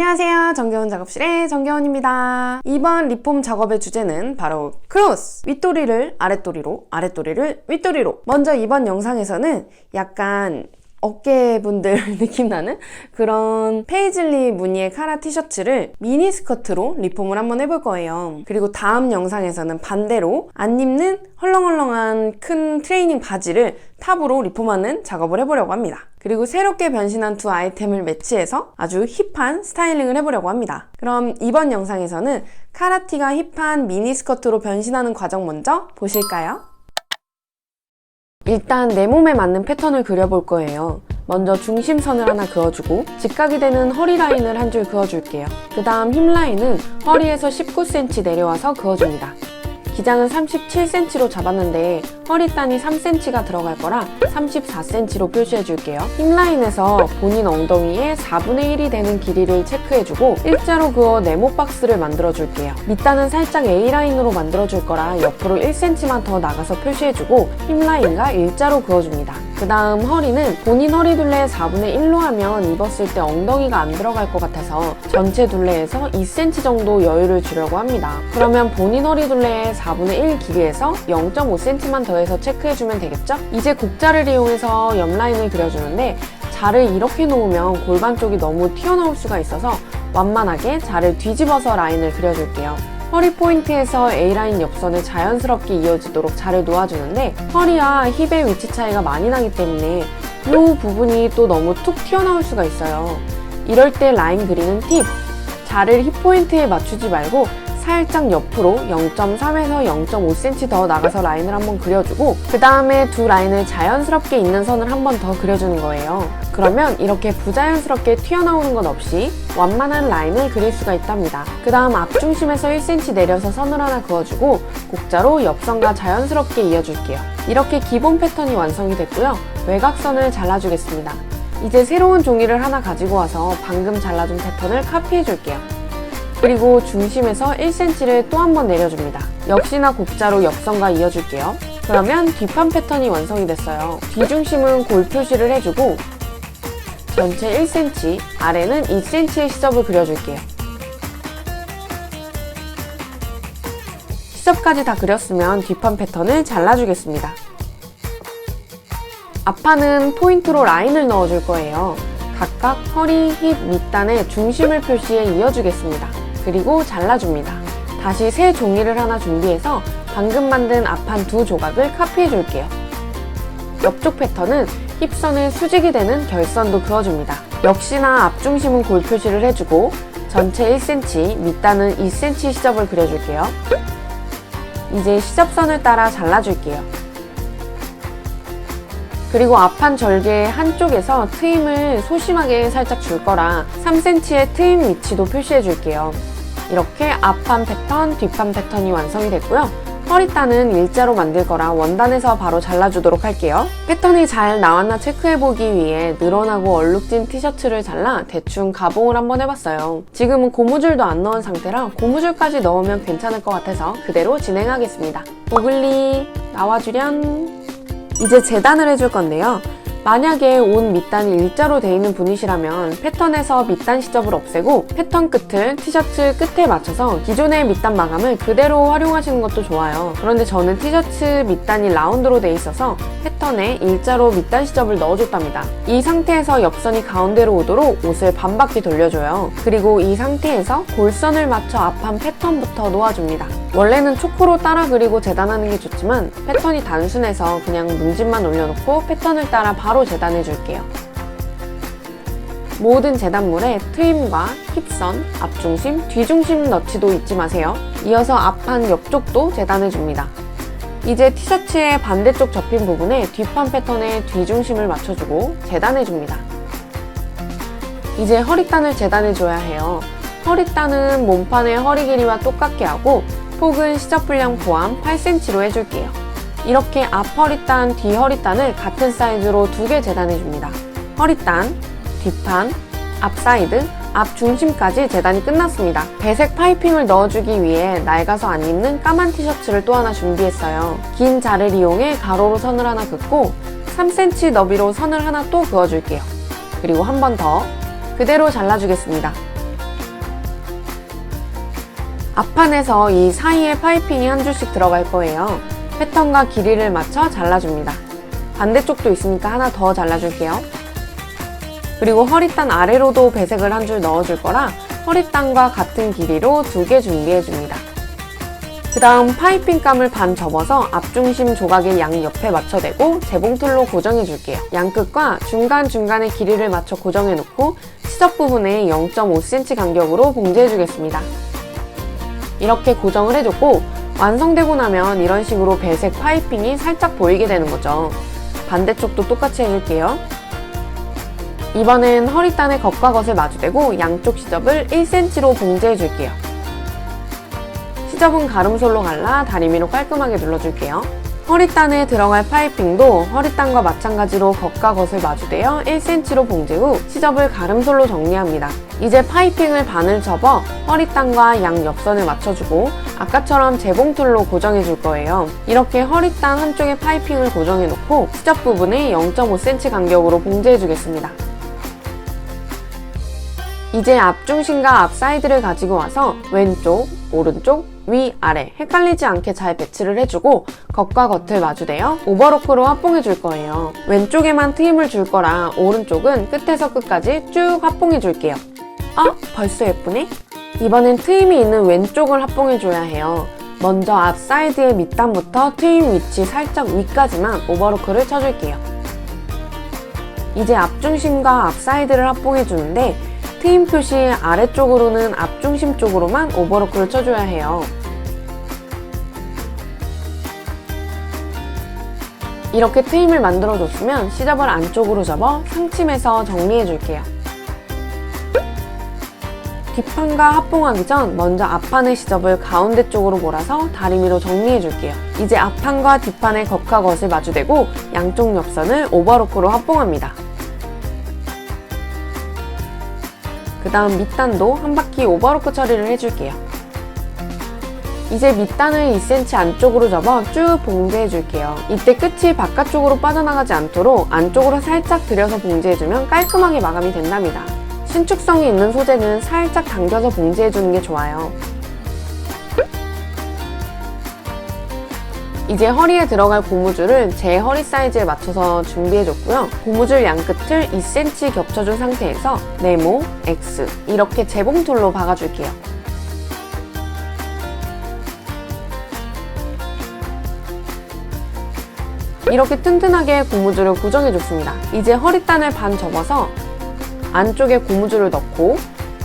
안녕하세요. 정겨운 작업실의 정겨운입니다. 이번 리폼 작업의 주제는 바로 크로스! 윗도리를 아랫도리로, 아랫도리를 윗도리로. 먼저 이번 영상에서는 약간 어깨분들 느낌 나는 그런 페이즐리 무늬의 카라 티셔츠를 미니 스커트로 리폼을 한번 해볼 거예요. 그리고 다음 영상에서는 반대로 안 입는 헐렁헐렁한 큰 트레이닝 바지를 탑으로 리폼하는 작업을 해보려고 합니다. 그리고 새롭게 변신한 두 아이템을 매치해서 아주 힙한 스타일링을 해보려고 합니다. 그럼 이번 영상에서는 카라티가 힙한 미니 스커트로 변신하는 과정 먼저 보실까요? 일단 내 몸에 맞는 패턴을 그려볼 거예요. 먼저 중심선을 하나 그어주고 직각이 되는 허리 라인을 한 줄 그어줄게요. 그 다음 힙 라인은 허리에서 19cm 내려와서 그어줍니다. 기장은 37cm로 잡았는데 허리단이 3cm가 들어갈 거라 34cm로 표시해줄게요. 힙라인에서 본인 엉덩이의 4분의 1이 되는 길이를 체크해주고 일자로 그어 네모 박스를 만들어줄게요. 밑단은 살짝 A라인으로 만들어줄 거라 옆으로 1cm만 더 나가서 표시해주고 힙라인과 일자로 그어줍니다. 그 다음 허리는 본인 허리 둘레의 4분의 1로 하면 입었을 때 엉덩이가 안 들어갈 것 같아서 전체 둘레에서 2cm 정도 여유를 주려고 합니다. 그러면 본인 허리 둘레의 4분의 1 길이에서 0.5cm만 더해서 체크해주면 되겠죠? 이제 곡자를 이용해서 옆라인을 그려주는데 자를 이렇게 놓으면 골반 쪽이 너무 튀어나올 수가 있어서 완만하게 자를 뒤집어서 라인을 그려줄게요. 허리 포인트에서 A라인 옆선을 자연스럽게 이어지도록 자를 놓아주는데 허리와 힙의 위치 차이가 많이 나기 때문에 이 부분이 또 너무 툭 튀어나올 수가 있어요. 이럴 때 라인 그리는 팁! 자를 힙 포인트에 맞추지 말고 살짝 옆으로 0.3에서 0.5cm 더 나가서 라인을 한번 그려주고 그 다음에 두 라인을 자연스럽게 있는 선을 한 번 더 그려주는 거예요. 그러면 이렇게 부자연스럽게 튀어나오는 것 없이 완만한 라인을 그릴 수가 있답니다. 그 다음 앞중심에서 1cm 내려서 선을 하나 그어주고 곡자로 옆선과 자연스럽게 이어줄게요. 이렇게 기본 패턴이 완성이 됐고요. 외곽선을 잘라주겠습니다. 이제 새로운 종이를 하나 가지고 와서 방금 잘라준 패턴을 카피해줄게요. 그리고 중심에서 1cm를 또 한 번 내려줍니다. 역시나 곡자로 옆선과 이어줄게요. 그러면 뒷판 패턴이 완성이 됐어요. 뒤중심은 골 표시를 해주고 전체 1cm, 아래는 2cm의 시접을 그려줄게요. 시접까지 다 그렸으면 뒷판 패턴을 잘라주겠습니다. 앞판은 포인트로 라인을 넣어줄 거예요. 각각 허리, 힙, 밑단의 중심을 표시해 이어주겠습니다. 그리고 잘라줍니다. 다시 새 종이를 하나 준비해서 방금 만든 앞판 두 조각을 카피해줄게요. 옆쪽 패턴은 힙선을 수직이 되는 결선도 그어줍니다. 역시나 앞중심은 골 표시를 해주고 전체 1cm, 밑단은 2cm 시접을 그려줄게요. 이제 시접선을 따라 잘라줄게요. 그리고 앞판 절개 한쪽에서 트임을 소심하게 살짝 줄 거라 3cm의 트임 위치도 표시해 줄게요. 이렇게 앞판 패턴, 뒷판 패턴이 완성이 됐고요. 허리단은 일자로 만들 거라 원단에서 바로 잘라주도록 할게요. 패턴이 잘 나왔나 체크해보기 위해 늘어나고 얼룩진 티셔츠를 잘라 대충 가봉을 한번 해봤어요. 지금은 고무줄도 안 넣은 상태라 고무줄까지 넣으면 괜찮을 것 같아서 그대로 진행하겠습니다. 오글리 나와주련. 이제 재단을 해줄 건데요. 만약에 옷 밑단이 일자로 되어 있는 분이시라면 패턴에서 밑단 시접을 없애고 패턴 끝을 티셔츠 끝에 맞춰서 기존의 밑단 마감을 그대로 활용하시는 것도 좋아요. 그런데 저는 티셔츠 밑단이 라운드로 되어 있어서 패턴에 일자로 밑단 시접을 넣어줬답니다. 이 상태에서 옆선이 가운데로 오도록 옷을 반바퀴 돌려줘요. 그리고 이 상태에서 골선을 맞춰 앞판 패턴부터 놓아줍니다. 원래는 초코로 따라 그리고 재단하는 게 좋지만 패턴이 단순해서 그냥 문집만 올려놓고 패턴을 따라 바로 재단해 줄게요. 모든 재단물에 트임과 힙선, 앞중심, 뒤중심 넣지도 잊지 마세요. 이어서 앞판 옆쪽도 재단해 줍니다. 이제 티셔츠의 반대쪽 접힌 부분에 뒷판 패턴에 뒤중심을 맞춰주고 재단해 줍니다. 이제 허리단을 재단해 줘야 해요. 허리단은 몸판의 허리 길이와 똑같게 하고 폭은 시접 분량 포함 8cm로 해줄게요. 이렇게 앞 허리단, 뒤 허리단을 같은 사이즈로 2개 재단해줍니다. 허리단, 뒷판, 앞 사이드, 앞 중심까지 재단이 끝났습니다. 배색 파이핑을 넣어주기 위해 낡아서 안 입는 까만 티셔츠를 또 하나 준비했어요. 긴 자를 이용해 가로로 선을 하나 긋고 3cm 너비로 선을 하나 또 그어줄게요. 그리고 한 번 더 그대로 잘라주겠습니다. 앞판에서 이 사이에 파이핑이 한 줄씩 들어갈 거예요. 패턴과 길이를 맞춰 잘라줍니다. 반대쪽도 있으니까 하나 더 잘라줄게요. 그리고 허리단 아래로도 배색을 한 줄 넣어줄 거라 허리단과 같은 길이로 2개 준비해줍니다. 그 다음 파이핑감을 반 접어서 앞중심 조각의 양옆에 맞춰대고 재봉틀로 고정해줄게요. 양끝과 중간중간의 길이를 맞춰 고정해놓고 시접 부분에 0.5cm 간격으로 봉제해주겠습니다. 이렇게 고정을 해줬고 완성되고 나면 이런 식으로 배색 파이핑이 살짝 보이게 되는 거죠. 반대쪽도 똑같이 해줄게요. 이번엔 허리단의 겉과 겉을 마주대고 양쪽 시접을 1cm로 봉제해줄게요. 시접은 가름솔로 갈라 다리미로 깔끔하게 눌러줄게요. 허리단에 들어갈 파이핑도 허리단과 마찬가지로 겉과 겉을 마주대어 1cm로 봉제 후 시접을 가름솔로 정리합니다. 이제 파이핑을 반을 접어 허리단과 양옆선을 맞춰주고 아까처럼 재봉틀로 고정해줄 거예요. 이렇게 허리단 한쪽에 파이핑을 고정해놓고 시접 부분에 0.5cm 간격으로 봉제해주겠습니다. 이제 앞중심과 앞사이드를 가지고 와서 왼쪽, 오른쪽, 위, 아래 헷갈리지 않게 잘 배치를 해주고 겉과 겉을 마주대어 오버로크로 합봉해줄 거예요. 왼쪽에만 트임을 줄 거라 오른쪽은 끝에서 끝까지 쭉 합봉해줄게요. 벌써 예쁘네? 이번엔 트임이 있는 왼쪽을 합봉해줘야 해요. 먼저 앞사이드의 밑단부터 트임 위치 살짝 위까지만 오버로크를 쳐줄게요. 이제 앞중심과 앞사이드를 합봉해주는데 트임 표시 아래쪽으로는 앞중심 쪽으로만 오버로크를 쳐줘야 해요. 이렇게 트임을 만들어줬으면 시접을 안쪽으로 접어 상침해서 정리해줄게요. 뒷판과 합봉하기 전 먼저 앞판의 시접을 가운데 쪽으로 몰아서 다리미로 정리해줄게요. 이제 앞판과 뒷판의 겉과 겉을 마주대고 양쪽 옆선을 오버로크로 합봉합니다. 그 다음 밑단도 한 바퀴 오버로크 처리를 해줄게요. 이제 밑단을 2cm 안쪽으로 접어 쭉 봉제해줄게요. 이때 끝이 바깥쪽으로 빠져나가지 않도록 안쪽으로 살짝 들여서 봉제해주면 깔끔하게 마감이 된답니다. 신축성이 있는 소재는 살짝 당겨서 봉제해주는 게 좋아요. 이제 허리에 들어갈 고무줄을 제 허리 사이즈에 맞춰서 준비해줬고요. 고무줄 양끝을 2cm 겹쳐준 상태에서 네모, X 이렇게 재봉틀로 박아줄게요. 이렇게 튼튼하게 고무줄을 고정해줬습니다. 이제 허리단을 반 접어서 안쪽에 고무줄을 넣고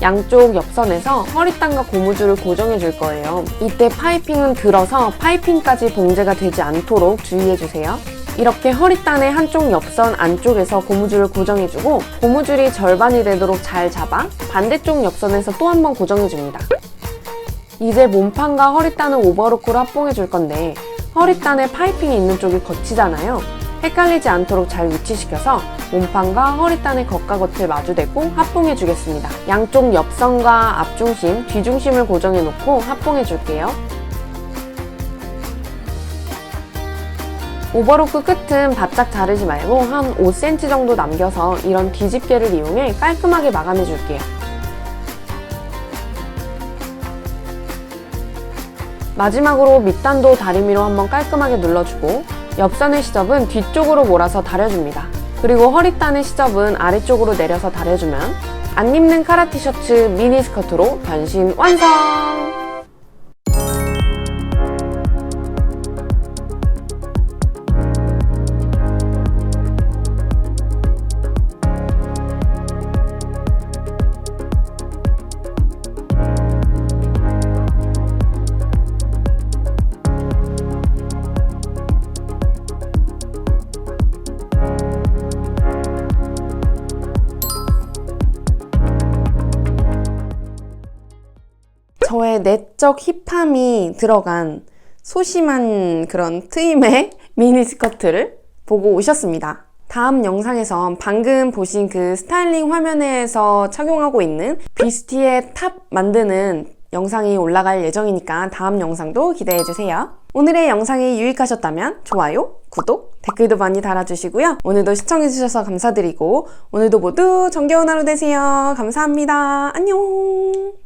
양쪽 옆선에서 허리단과 고무줄을 고정해줄 거예요. 이때 파이핑은 들어서 파이핑까지 봉제가 되지 않도록 주의해주세요. 이렇게 허리단의 한쪽 옆선 안쪽에서 고무줄을 고정해주고 고무줄이 절반이 되도록 잘 잡아 반대쪽 옆선에서 또 한 번 고정해줍니다. 이제 몸판과 허리단을 오버로크로 합봉해줄 건데 허리단에 파이핑이 있는 쪽이 겉이잖아요. 헷갈리지 않도록 잘 위치시켜서 몸판과 허리단의 겉과 겉을 마주대고 합봉해주겠습니다. 양쪽 옆선과 앞중심, 뒤중심을 고정해놓고 합봉해줄게요. 오버로크 끝은 바짝 자르지 말고 한 5cm 정도 남겨서 이런 뒤집개를 이용해 깔끔하게 마감해줄게요. 마지막으로 밑단도 다리미로 한번 깔끔하게 눌러주고 옆선의 시접은 뒤쪽으로 몰아서 다려줍니다. 그리고 허리단의 시접은 아래쪽으로 내려서 다려주면 안 입는 카라 티셔츠 미니스커트로 변신 완성! 저의 내적 힙함이 들어간 소심한 그런 트임의 미니스커트를 보고 오셨습니다. 다음 영상에선 방금 보신 그 스타일링 화면에서 착용하고 있는 비스티의 탑 만드는 영상이 올라갈 예정이니까 다음 영상도 기대해주세요. 오늘의 영상이 유익하셨다면 좋아요, 구독, 댓글도 많이 달아주시고요. 오늘도 시청해주셔서 감사드리고 오늘도 모두 정겨운 하루 되세요. 감사합니다. 안녕!